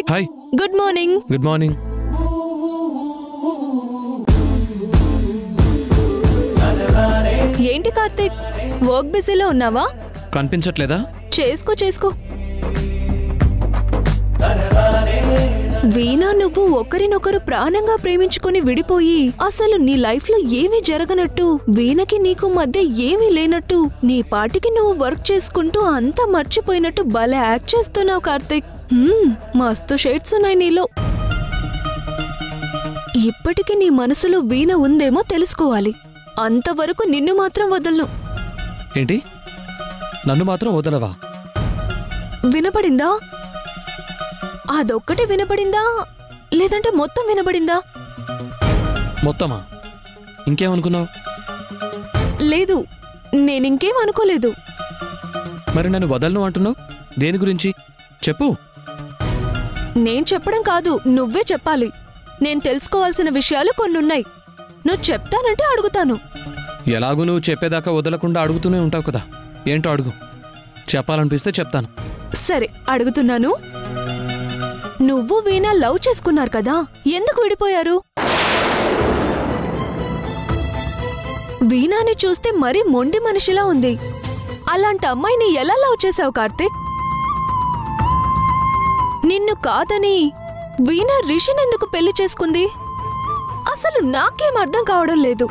Karthik. Hi. Good morning. Good morning. ఏంటి Karthik, work బిజీలో ఉన్నావా? కనిపించట్లేదా? చేసుకో. వీణా, నువ్వు ఒకరినొకరు ప్రాణంగా ప్రేమించుకుని విడిపోయి అసలు నీ లైఫ్ లో ఏమీ జరగనట్టు, వీణకి నీకు మధ్య ఏమీ లేనట్టు, నీ పాటికి నువ్వు వర్క్ చేసుకుంటూ అంతా మర్చిపోయినట్టు భలే యాక్ట్ చేస్తున్నావు కార్తిక్. మస్తు షేడ్స్ ఉన్నాయి నీలో. ఇప్పటికీ నీ మనసులో వీణ ఉందేమో తెలుసుకోవాలి. అంతవరకు నిన్ను మాత్రం వదలను. ఏంటి? నన్ను మాత్రం వదలవా? వినపడిందా? అదొక్కటి వినపడిందా లేదంటే మొత్తం వినపడిందా? మొత్తమా? ఇంకేమనుకున్నావు? లేదు, నేనింకేం అనుకోలేదు. మరి నన్ను వదలను అంటున్నావు దేని గురించి? చెప్పు. నేను చెప్పడం కాదు, నువ్వే చెప్పాలి. నేను తెలుసుకోవాల్సిన విషయాలు కొన్నున్నాయి. నువ్వు చెప్తానంటే అడుగుతాను. ఎలాగూ నువ్వు చెప్పేదాకా వదలకుండా అడుగుతూనే ఉంటావు కదా. ఏంటో అడుగు. చెప్పాలనిపిస్తే చెప్తాను. సరే, అడుగుతున్నాను. నువ్వు వీణా లవ్ చేసుకున్నారు కదా, ఎందుకు విడిపోయారు? వీణాని చూస్తే మరీ మొండి మనిషిలా ఉంది. అలాంటి అమ్మాయిని ఎలా లవ్ చేశావు కార్తిక్? నిన్ను కాదని వీణా రిషిని ఎందుకు పెళ్లి చేసుకుంది? అసలు నాకేం అర్థం కావడం లేదు.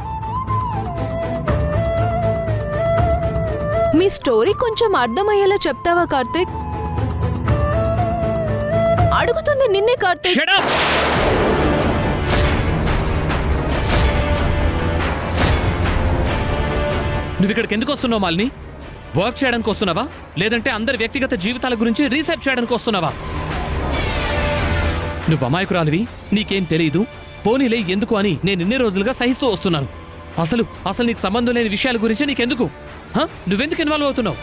మీ స్టోరీ కొంచెం అర్థమయ్యేలా చెప్తావా కార్తిక్? అడుగుతుంది నిన్నే కార్తిక్. నువ్వు ఇక్కడికి ఎందుకు వస్తున్నావు మాలిని? వర్క్ చేయడానికి వస్తున్నావా లేదంటే అందరి వ్యక్తిగత జీవితాల గురించి రీసెర్చ్ చేయడానికి వస్తున్నావా? నువ్వు అమాయకురాలివి, నీకేం తెలీదు. పోనీలే ఎందుకు అని నేను ఇన్ని రోజులుగా సహిస్తూ వస్తున్నాను. అసలు నీకు సంబంధం లేని విషయాల గురించి నీకెందుకు? నువ్వెందుకు ఇన్వాల్వ్ అవుతున్నావు?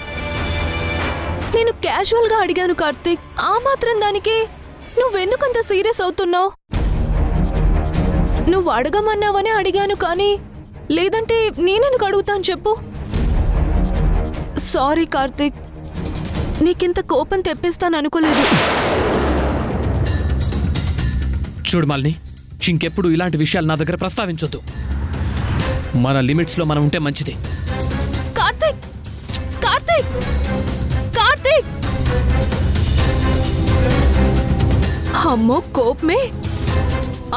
నేను క్యాజువల్ గా అడిగాను కార్తిక్. ఆ మాత్రం దానికి నువ్వెందుకంత సీరియస్ అవుతున్నావు? నువ్వు అడగమన్నావని అడిగాను, కానీ లేదంటే నేనెందుకు అడుగుతాను చెప్పు. సారీ కార్తిక్, నీకింత కోపం తెప్పిస్తాననుకోలేదు. చూడు మాలిని, ఇంకెప్పుడు ఇలాంటి విషయాలు నా దగ్గర ప్రస్తావించొద్దు. మన లిమిట్స్ లో మనం ఉంటే మంచిది. కార్తిక్ కార్తిక్ కార్తిక్ అమ్మో, కోపమే.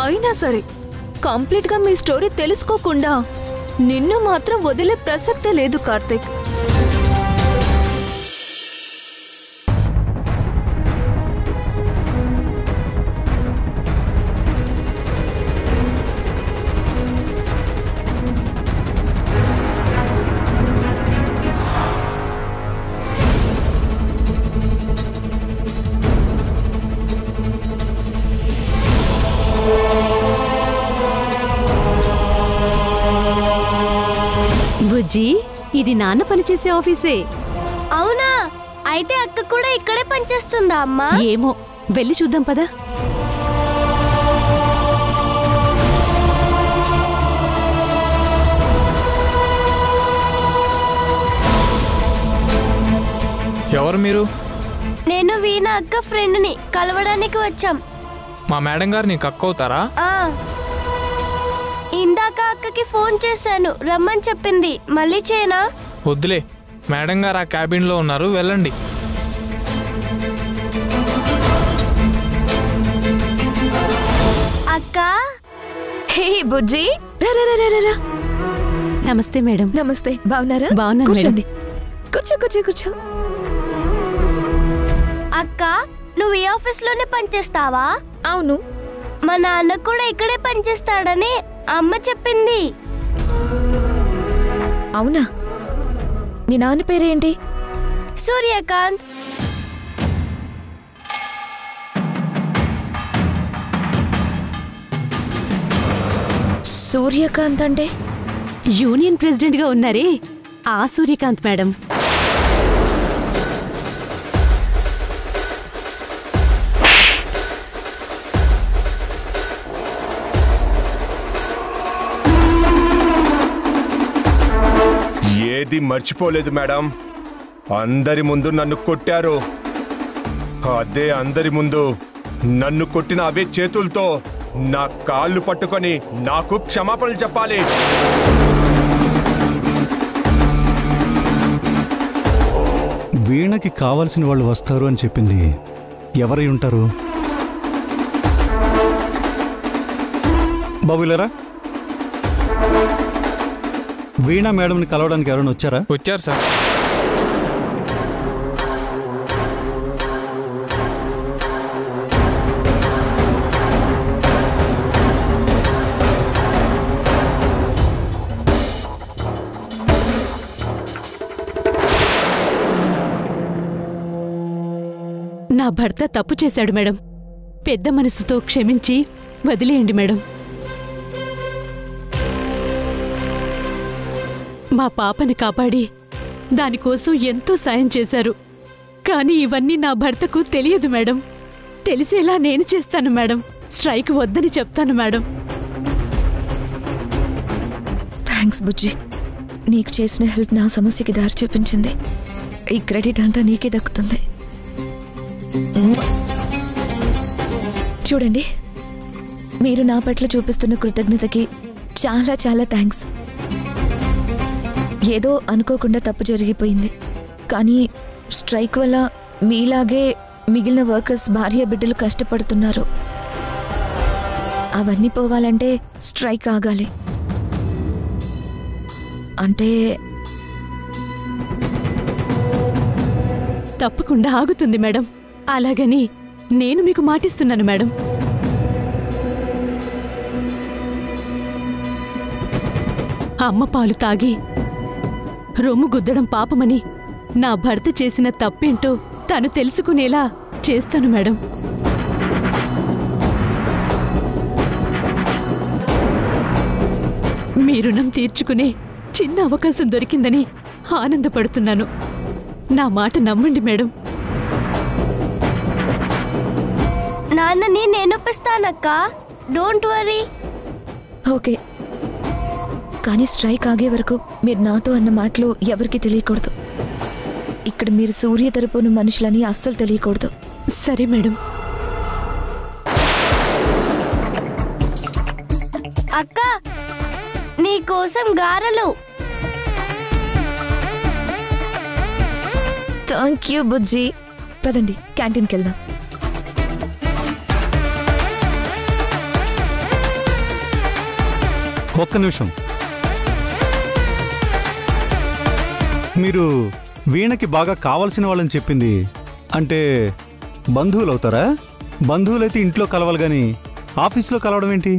అయినా సరే, కంప్లీట్ గా మీ స్టోరీ తెలుసుకోకుండా నిన్ను మాత్రం వదిలే ప్రసక్తే లేదు కార్తిక్. బుజ్జి, ఇది నాన్న పనిచేసే ఆఫీసే. అవునా? అయితే అక్క కూడా ఇక్కడే పనిచేస్తుందా అమ్మా? ఏమో, వెళ్ళి చూద్దాం పదా. ఎవరు మీరు? నేను వీణా అక్క ఫ్రెండ్ని కలవడానికి వచ్చాం. మా మేడం గారు నీకు అక్క అవుతారా? ఇందాక అక్కకి ఫోన్ చేశాను, రమ్మని చెప్పింది. మళ్ళీ చేయనా? వద్దులే, మేడం గారు ఆ క్యాబిన్లో ఉన్నారు, వెళ్ళండి. అక్క. హే బుజ్జి, రా. నమస్తే మేడం. నమస్తే, బాగున్నారా? బాగున్నాను. కూర్చోండి. కూర్చో. అక్క, నువ్వు ఈ ఆఫీస్లోనే పనిచేస్తావా? అవును. మా నాన్న కూడా ఇక్కడే పనిచేస్తాడని అమ్మ చెప్పింది. అవునా? మీ నాన్న పేరేంటి? సూర్యకాంత్. సూర్యకాంత్ అంటే? యూనియన్ ప్రెసిడెంట్ గా ఉన్నారే ఆ సూర్యకాంత్ మేడం. ఏది మర్చిపోలేదు మేడం. అందరి ముందు నన్ను కొట్టారు. అదే అందరి ముందు నన్ను కొట్టిన అవే చేతులతో నా కాళ్ళు పట్టుకొని నాకు క్షమాపణలు చెప్పాలి. వీణకి కావాల్సిన వాళ్ళు వస్తారు అని చెప్పింది ఎవరై ఉంటారు? బాబులరా, వీణా మేడంని కలవడానికి ఎవరైనా వచ్చారా? వచ్చారు సార్. నా భర్త తప్పు చేశాడు మేడం. పెద్ద మనసుతో క్షమించి వదిలేయండి మేడం. మా పాపని కాపాడి దానికోసం ఎంతో సాయం చేశారు. కానీ ఇవన్నీ నా భర్తకు తెలియదు మేడం. తెలిసేలా నేను చేస్తాను మేడం. స్ట్రైక్ వద్దని చెప్తాను మేడం. థ్యాంక్స్ బుజ్జి. నీకు చేసిన హెల్ప్ నా సమస్యకి దారి చూపించింది. ఈ క్రెడిట్ అంతా నీకే దక్కుతుంది. చూడండి, మీరు నా పట్ల చూపిస్తున్న కృతజ్ఞతకి చాలా చాలా థ్యాంక్స్. ఏదో అనుకోకుండా తప్పు జరిగిపోయింది. కానీ స్ట్రైక్ వల్ల మీలాగే మిగిలిన వర్కర్స్ భార్య బిడ్డలు కష్టపడుతున్నారు. అవన్నీ పోవాలంటే స్ట్రైక్ ఆగాలి. అంటే తప్పకుండా ఆగుతుంది మేడం. అలాగని నేను మీకు మాటిస్తున్నాను మేడం. అమ్మ పాలు తాగి రొమ్ము గుద్దడం పాపమని నా భర్త చేసిన తప్పేంటో తను తెలుసుకునేలా చేస్తాను మేడం. మీ రుణం తీర్చుకునే చిన్న అవకాశం దొరికిందని ఆనందపడుతున్నాను. నా మాట నమ్మండి మేడం. నాన్నని నేను ఒప్పిస్తానక్క, డోంట్ వరీ. ఓకే, కానీ స్ట్రైక్ ఆగే వరకు మీరు నాతో అన్న మాటలు ఎవరికి తెలియకూడదు. ఇక్కడ మీరు సూర్య తరపున మనుషులని అస్సలు తెలియకూడదు. సరే మేడం. అక్క, నీకోసం గారెలు. థ్యాంక్ యూ బుజ్జి. పదండి, క్యాంటీన్కి వెళ్దాం. ఒక్క నిమిషం. మీరు వీణకి బాగా కావాల్సిన వాళ్ళని చెప్పింది అంటే బంధువులు అవుతారా? బంధువులైతే ఇంట్లో కలవాలి గాని ఆఫీస్లో కలవడం ఏంటి?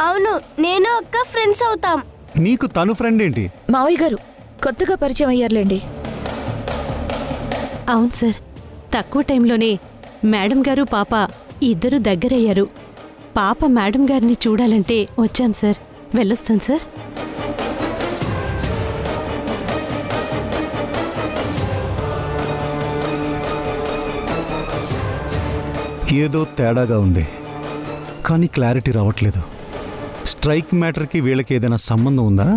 అవును, నేను అక్క ఫ్రెండ్స్ అవుతాం. నీకు తను ఫ్రెండ్ ఏంటి? మావయ్య గారు కొత్తగా పరిచయం అయ్యారులేండి. అవును సార్, తక్కువ టైంలోనే మేడం గారు పాప ఇద్దరు దగ్గరయ్యారు. పాప మేడం గారిని చూడాలంటే వచ్చాం సార్. వెళ్ళొస్తాను సార్. ఏదో తేడాగా ఉంది, కానీ క్లారిటీ రావట్లేదు. స్ట్రైక్ మ్యాటర్కి వీళ్ళకి ఏదైనా సంబంధం ఉందా?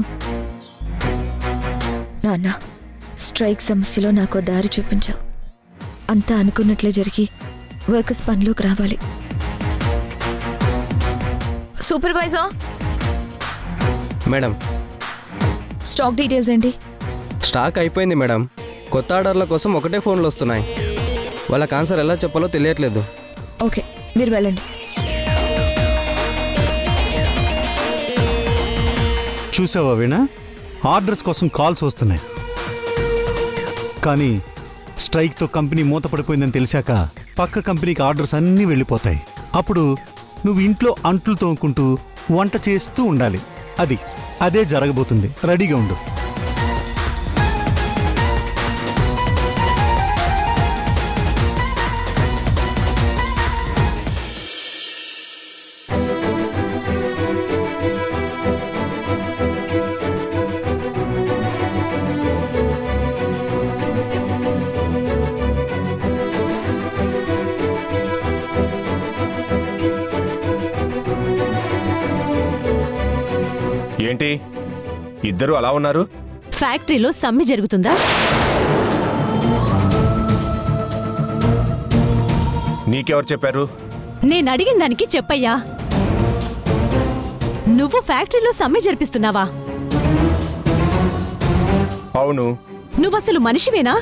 నాన్న, స్ట్రైక్ సమస్యలో నాకు దారి చూపించావు. అంతా అనుకున్నట్లే జరిగి వర్కర్స్ పనిలోకి రావాలి. సూపర్వైజర్ మేడం, స్టాక్ డీటెయిల్స్ ఏంటి? స్టాక్ అయిపోయింది మేడం. కొత్త ఆర్డర్ల కోసం ఒకటే ఫోన్లు వస్తున్నాయి. వాళ్ళకి ఆన్సర్ ఎలా చెప్పాలో తెలియట్లేదు. ఓకే, మీరు వెళ్ళండి. చూసావా వీణా, ఆర్డర్స్ కోసం కాల్స్ వస్తున్నాయి. కానీ స్ట్రైక్తో కంపెనీ మూతపడిపోయిందని తెలిసాక పక్క కంపెనీకి ఆర్డర్స్ అన్నీ వెళ్ళిపోతాయి. అప్పుడు నువ్వు ఇంట్లో అంట్లు తోముకుంటూ వంట చేస్తూ ఉండాలి. అదే జరగబోతుంది. రెడీగా ఉండు. ఏంటి ఇద్దరు అలా ఉన్నారు? ఫ్యాక్టరీలో సమ్మె జరుగుతుందా? నీకెవరు చెప్పారు? నేను అడిగిన దానికి చెప్పయ్యా. నువ్వు ఫ్యాక్టరీలో సమ్మె జరిపిస్తున్నావా? అవును. నువ్వసలు మనిషివేనా?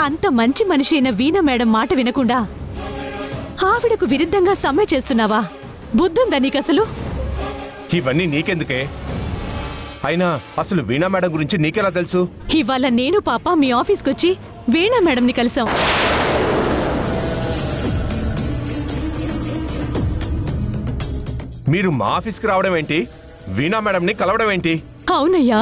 అంత మంచి మనిషి అయిన వీణా మేడం మాట వినకుండా ఆవిడకు విరుద్ధంగా సమ్మె చేస్తున్నావా? బుద్ధుందా నీకసలు? ఇవన్నీ నీకెందుకే? అయినా అసలు వీణా మేడం గురించి నీకెలా తెలుసు? ఇవాళ నేను పాప మీ ఆఫీస్కొచ్చి వీణా మేడంని కలిసాం. మీరు మా ఆఫీస్కి రావడం ఏంటి? వీణా మేడంని కలవడం ఏంటి? అవునయ్యా,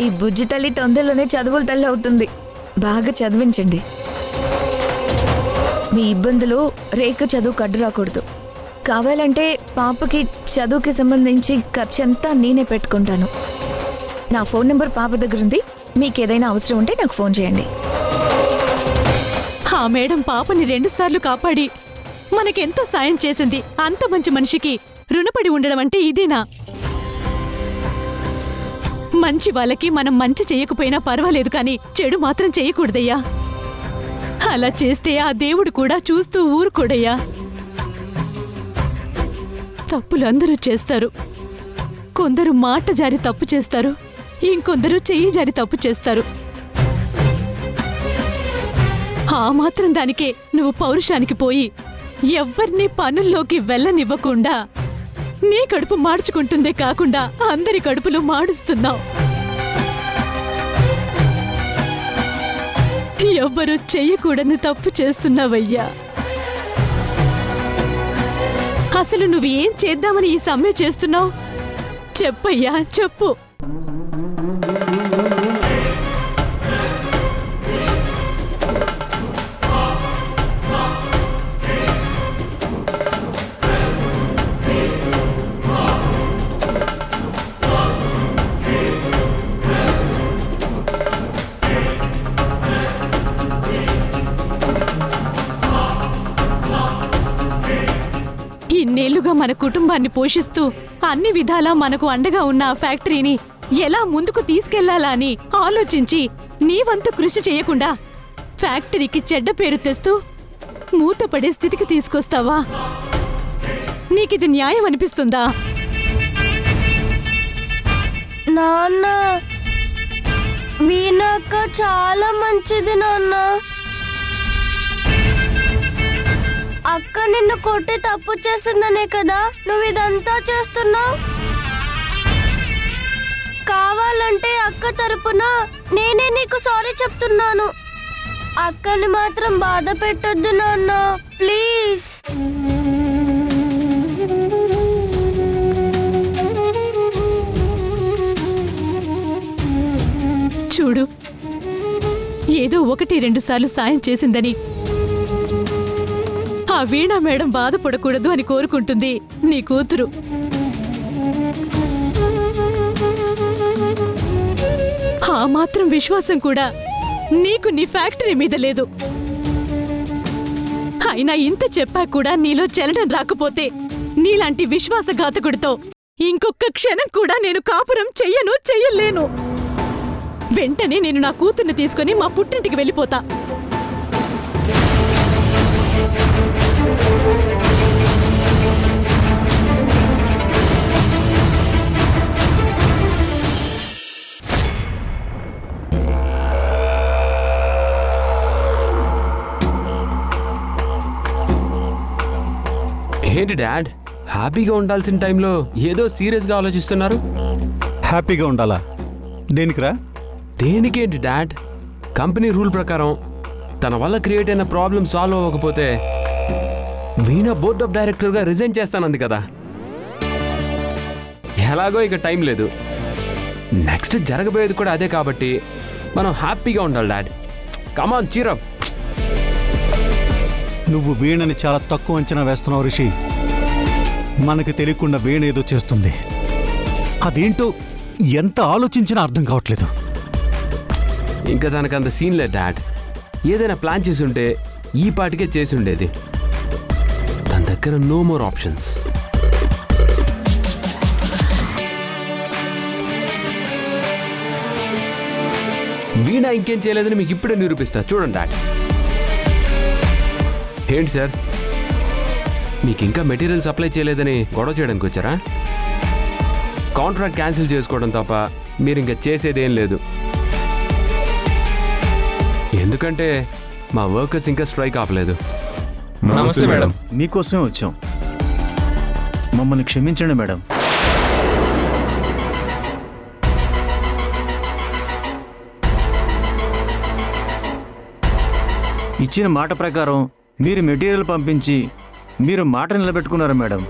ఈ బుజ్జి తల్లి తొందరలోనే చదువుల తల్లి అవుతుంది. బాగా చదివించండి. మీ ఇబ్బందులు రేఖ చదువు కడ్డు రాకూడదు. కావాలంటే పాపకి చదువుకి సంబంధించి ఖర్చంతా నేనే పెట్టుకుంటాను. నా ఫోన్ నెంబర్ పాప దగ్గర ఉంది. మీకు ఏదైనా అవసరం ఉంటే నాకు ఫోన్ చేయండి. ఆ మేడం పాపని 2 సార్లు కాపాడి మనకెంతో సాయం చేసింది. అంత మంచి మనిషికి రుణపడి ఉండడం అంటే ఇదేనా? మంచి వాళ్ళకి మనం మంచి చెయ్యకపోయినా పర్వాలేదు, కానీ చెడు మాత్రం చెయ్యకూడదయ్యా. అలా చేస్తే ఆ దేవుడు కూడా చూస్తూ ఊరుకోడయ్యా. తప్పులు అందరూ చేస్తారు. కొందరు మాట జారి తప్పు చేస్తారు, ఇంకొందరు చెయ్యి జారి తప్పు చేస్తారు. ఆ మాత్రం దానికే నువ్వు పౌరుషానికి పోయి ఎవ్వర్నీ పనుల్లోకి వెళ్ళనివ్వకుండా నీ కడుపు మార్చుకుంటుందే కాకుండా అందరి కడుపులు మాడుస్తున్నావు. ఎవ్వరూ చెయ్యకూడని తప్పు చేస్తున్నావయ్యా. అసలు నువ్వు ఏం చేద్దామని ఈ సమ్మె చేస్తున్నావు? చెప్పయ్యా, చెప్పు. ఇన్నేళ్లుగా మన కుటుంబాన్ని పోషిస్తూ అన్ని విధాలా మనకు అండగా ఉన్న ఆ ఫ్యాక్టరీని ఎలా ముందుకు తీసుకెళ్లాలా అని ఆలోచించి నీ వంతు కృషి చేయకుండా ఫ్యాక్టరీకి చెడ్డ పేరు తెస్తూ మూతపడే స్థితికి తీసుకొస్తావా? నీకిది న్యాయం అనిపిస్తుందా? నాన్న, వీణక్క చాలా మంచిది నాన్న. అక్క నిన్ను కొట్టి తప్పు చేసిందనే కదా నువ్వు ఇదంతా చేస్తున్నావు. కావాలంటే అక్క తరపున నేనే నీకు సారీ చెప్తున్నాను. అక్కని మాత్రం బాధ పెట్టొద్దు నాన్న, ప్లీజ్. చూడు, ఏదో 1-2 సార్లు సాయం చేసిందని ఆ వీణా మేడం బాధపడకూడదు అని కోరుకుంటుంది నీ కూతురు. ఆ మాత్రం విశ్వాసం కూడా నీకు నీ ఫ్యాక్టరీ మీద లేదు. అయినా ఇంత చెప్పా కూడా నీలో చలనం రాకపోతే నీలాంటి విశ్వాసఘాతకుడితో ఇంకొక క్షణం కూడా నేను కాపురం చెయ్యలేను. వెంటనే నేను నా కూతుర్ని తీసుకుని మా పుట్టింటికి వెళ్ళిపోతా. ఏంటి డాడ్, హ్యాపీగా ఉండాల్సిన టైంలో ఏదో సీరియస్గా ఆలోచిస్తున్నారు? హ్యాపీగా ఉండాలా? దేనికిరా? దేనికేంటి డాడ్? కంపెనీ రూల్ ప్రకారం తన వల్ల క్రియేట్ అయిన ప్రాబ్లం సాల్వ్ అవ్వకపోతే వీణా బోర్డ్ ఆఫ్ డైరెక్టర్గా రిజైన్ చేస్తానంది కదా. ఎలాగో ఇక టైం లేదు. నెక్స్ట్ జరగబోయేది కూడా అదే కాబట్టి మనం హ్యాపీగా ఉండాలి డాడ్. కమాన్ చీరప్. నువ్వు వీణని చాలా తక్కువ అంచనా వేస్తున్నావు రిషి. మనకి తెలియకుండా వీణ ఏదో చేస్తుంది. అదేంటో ఎంత ఆలోచించినా అర్థం కావట్లేదు. ఇంకా దానికంత సీన్ లేదు డాడ్. ఏదైనా ప్లాన్ చేసి ఉంటే ఈ పాటికే చేసి ఉండేది. తన దగ్గర నో మోర్ ఆప్షన్స్. వీణ ఇంకేం చేయలేదని మీకు ఇప్పుడే నిరూపిస్తా చూడండి డాడ్. ఏంటి సార్, మీకు ఇంకా మెటీరియల్ సప్లై చేయలేదని గొడవ చేయడానికి వచ్చారా? కాంట్రాక్ట్ క్యాన్సిల్ చేసుకోవడం తప్ప మీరు ఇంకా చేసేదేం లేదు. ఎందుకంటే మా వర్కర్స్ ఇంకా స్ట్రైక్ ఆపలేదు. నమస్తే మేడం. మీకోసమే వచ్చాం, మమ్మల్ని క్షమించండి మేడం. ఇచ్చిన మాట ప్రకారం మీరు మెటీరియల్ పంపించి మీరు మాట నిలబెట్టుకున్నారు మేడం.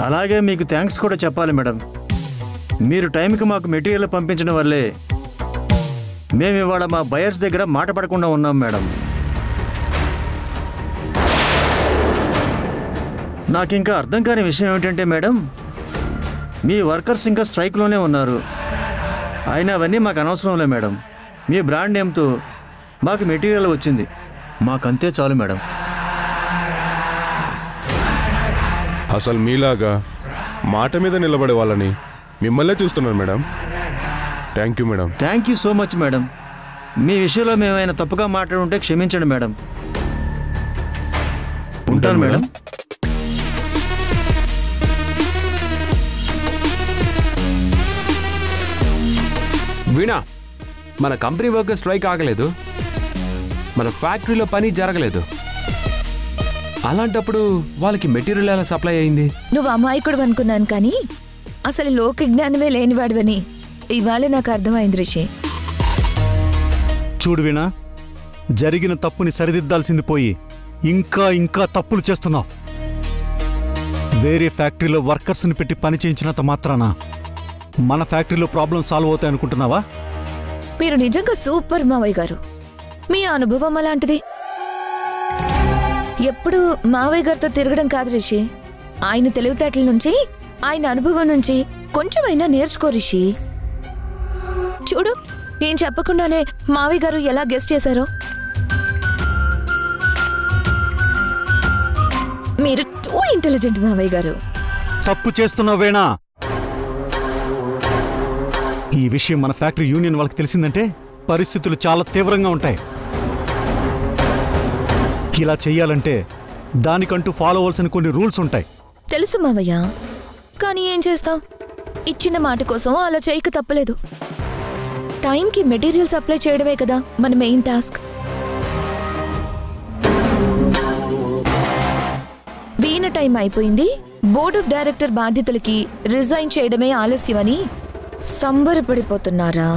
అలాగే మీకు థ్యాంక్స్ కూడా చెప్పాలి మేడం. మీరు టైంకి మాకు మెటీరియల్ పంపించడం వల్లే మేము ఇవాళ మా బయర్స్ దగ్గర మాట పడకుండా ఉన్నాం మేడం. నాకు ఇంకా అర్థం కాని విషయం ఏమిటంటే మేడం, మీ వర్కర్స్ ఇంకా స్ట్రైక్లోనే ఉన్నారు. అయినా అవన్నీ మాకు అనవసరంలే మేడం. మీ బ్రాండ్ నేమ్తో మాకు మెటీరియల్ వచ్చింది, మాకంతే చాలు మేడం. అసలు మీలాగా మాట మీద నిలబడే వాళ్ళని మిమ్మల్నే చూస్తున్నాను madam. Thank you madam. Thank you so much madam. మీ విషయంలో మేమైనా తప్పుగా మాట్లాడుంటే క్షమించండి మేడం. ఉంటాను మేడం. వీణా, మన కంపెనీ వర్కర్ స్ట్రైక్ ఆగలేదు, మన ఫ్యాక్టరీలో పని జరగలేదు. అలాంటప్పుడు వాళ్ళకి మెటీరియల్ ఎలా సప్లై అయింది? నువ్వు అమాయకుడు అనుకున్నాను, కానీ అసలు లోక జ్ఞానమే లేనివాడివని ఇవాళ నాకు అర్థమైంది రిషి. చూడు వీణా, జరిగిన తప్పుని సరిదిద్దాల్సింది పోయి ఇంకా ఇంకా తప్పులు చేస్తున్నావు. వేరే ఫ్యాక్టరీలో వర్కర్స్ని పెట్టి పని చేయించినంత మాత్రాన మన ఫ్యాక్టరీలో ప్రాబ్లం సాల్వ్ అవుతాయి అనుకుంటున్నావా? మీరు నిజంగా సూపర్ మావయ్య గారు. మీ అనుభవం అలాంటిది. ఎప్పుడు మావయ్య గారితో తిరగడం కాదు రిషి, ఆయన తెలివితేటల నుంచి, ఆయన అనుభవం నుంచి కొంచెమైనా నేర్చుకో రిషి. చూడు, నేను చెప్పకుండానే మావయ్య గారు ఎలా గెస్ చేశారో. మీరు టూ ఇంటెలిజెంట్ మావయ్య గారు. తప్పు చేస్తున్నావు వీణా. ఈ విషయం మన ఫ్యాక్టరీ యూనియన్ వాళ్ళకి తెలిసిందంటే పరిస్థితులు చాలా తీవ్రంగా ఉంటాయి. ఇలా చెయ్యాలంటే దానికంటూ ఫాలో అవ్వాల్సిన కొన్ని రూల్స్ ఉంటాయి. తెలుసు మావయ్య, కానీ ఏం చేస్తాం, ఇచ్చిన మాట కోసం అలా చేయక తప్పలేదు. టైంకి మెటీరియల్ సప్లై చేయడమే కదా మన మెయిన్ టాస్క్. వీణ టైం అయిపోయింది, బోర్డ్ ఆఫ్ డైరెక్టర్ బాధ్యతలకి రిజైన్ చేయడమే ఆలస్యమని సంబరపడిపోతున్నారా?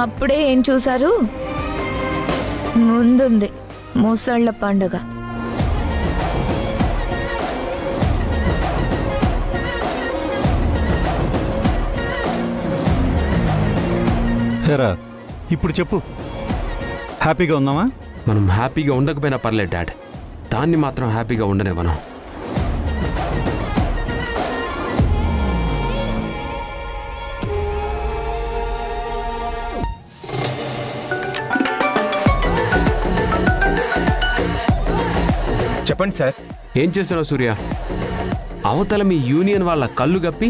అప్పుడే ఏం చూశారు? ముందుంది ముసళ్ళ పండుగ. హేరా, ఇప్పుడు చెప్పు, హ్యాపీగా ఉందామా? మనం హ్యాపీగా ఉండకపోయినా పర్లేదు డాడ్, దాన్ని మాత్రం హ్యాపీగా ఉండనివ్వను. చెప్పండి సార్. ఏం చేస్తున్నావు సూర్య? అవతల మీ యూనియన్ వాళ్ళ కళ్ళు గప్పి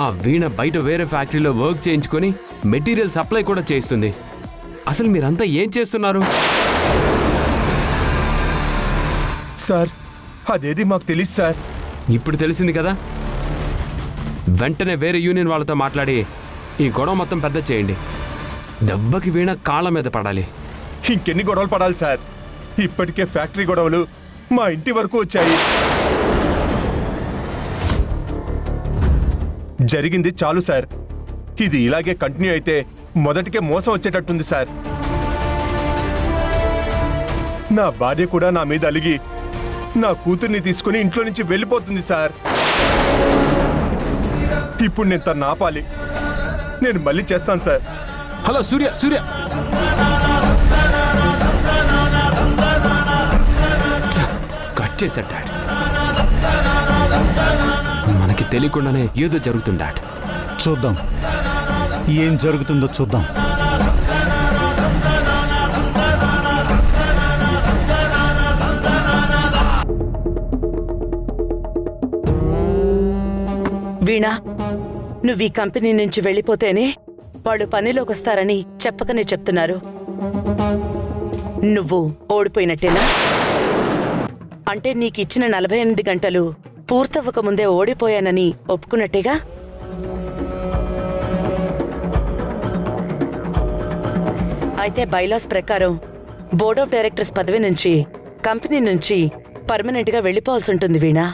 ఆ వీణ బయట వేరే ఫ్యాక్టరీలో వర్క్ చేయించుకొని మెటీరియల్ సప్లై కూడా చేయిస్తుంది. అసలు మీరంతా ఏం చేస్తున్నారు? సార్, అదేది మాకు తెలియదు సార్. ఇప్పుడు తెలిసింది కదా, వెంటనే వేరే యూనియన్ వాళ్ళతో మాట్లాడి ఈ గొడవ మొత్తం పెద్ద చేయండి. దెబ్బకి వీణ కాళ్ళ మీద పడాలి. ఇంకెన్ని గొడవలు పడాలి సార్? ఇప్పటికే ఫ్యాక్టరీ గొడవలు మా ఇంటి వరకు వచ్చాయి. జరిగింది చాలు సార్. ఇది ఇలాగే కంటిన్యూ అయితే మొదటికే మోసం వచ్చేటట్టుంది సార్. నా భార్య కూడా నా మీద అలిగి నా కూతుర్ని తీసుకుని ఇంట్లో నుంచి వెళ్ళిపోతుంది సార్. ఇప్పుడు నేను తను ఆపాలి. నేను మళ్ళీ చేస్తాను సార్. హలో సూర్య, సూర్య కట్ చేశాడు డాడ్. మనకి తెలియకుండానే ఏదో జరుగుతుంది డాడ్. చూద్దాం ఏం జరుగుతుందో చూద్దాం. వీణా, నువ్వు ఈ కంపెనీ నుంచి వెళ్ళిపోతేనే వాళ్ళు పనిలోకి వస్తారని చెప్పకనే చెప్తున్నారు. నువ్వు ఓడిపోయినట్టేనా? అంటే నీకిచ్చిన 48 గంటలు పూర్తవ్వక ముందే ఓడిపోయానని ఒప్పుకున్నట్టేగా? అయితే బైలాస్ ప్రకారం బోర్డ్ ఆఫ్ డైరెక్టర్స్ పదవి నుంచి కంపెనీ నుంచి పర్మనెంట్గా వెళ్ళిపోవాల్సి ఉంటుంది వీణా.